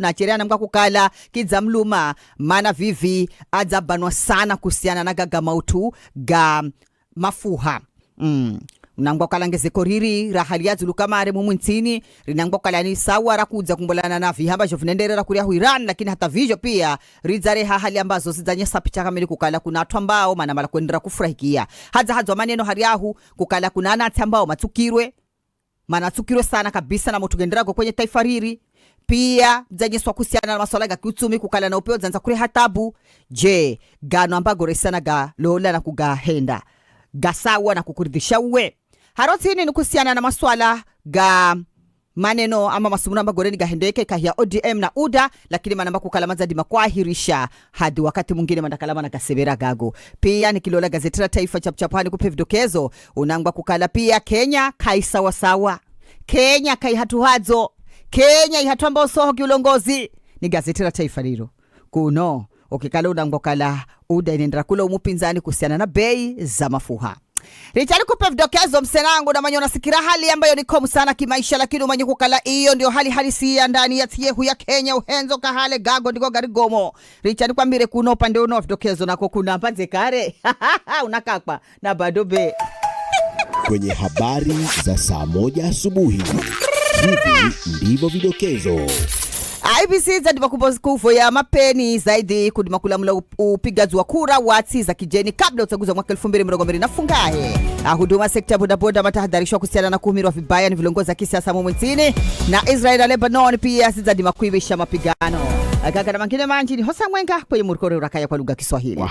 unacherana mga kukala kidza mluma mana vivi adzabanwa sana kusiana na gaga mautu ga mafuha. Unangwa kalangeze koriri rahali ya zulu kamare mumwintini rinangwa kalani sawa rakudza kumbolana na vihamba jovnenderera kuria hu Iran, lakini hata vivyo pia rizare hali ambazo zidanyesa picha kamili kukala kuna watu ambao mana mala kuendera kufurahikia hadza maneno hariahu kukala kuna anati ambao matukirwe manatukirwe sana kabisa na mutugendera kwenye taifa riri. Pia mzanyeswa kusiana na maswala ga kiuchumi kukala na upeo zanza kuri hatabu. Je, gano ambago resana ga lola na kugahenda gasawa na kukuridhisha uwe harotini ni kusiana na maswala ga maneno ama masumuna magoreni gahendeke kahia ODM na UDA, lakini manamba kukala mazadi makwahirisha hadi wakati mwingine mandakalama na gasebera gago. Pia nikilola gazeti la Taifa chapchapani kupe vidokezo unangwa kukala pia Kenya kai sawa Kenya kai hatuhadzo Kenya ihatu ambao soho kiulongozi ni gazeti la Taifa lilo kuno ukikala unangwa kala UDA inendera kula umupinzani kusiana na bei za mafuha. Richari kupe vidokezo msenangu na manyo nasikira hali ambayo ni komu sana kimaisha, lakini umanyi kukala iyo ndio hali halisi ya ndani ya tiyehu ya Kenya uhenzo kahale gago ndiko garigomo. Richari kwa mbire kuno pande uno vidokezo nako kuna mpanze kare unakakwa na badobe kwenye habari za saa 1 asubuhi. Hivi ndivyo vidokezo. IBC za kuvo ya mapeni zaidi kudimakula mula upigaji wa kura wati za kijeni kabla uchaguzi wa mwaka 2020 na fungahe. Huduma sekta bodaboda matahadharishwa kusiana na kuhumirwa vibaya ni vilongozi wa kisiasa mumwintini, na Israel na Lebanon pia zizadi makuibisha mapigano. Agaga na mangine manjini hosa mwenga kwenye murikore urakaya kwa lugha Kiswahili.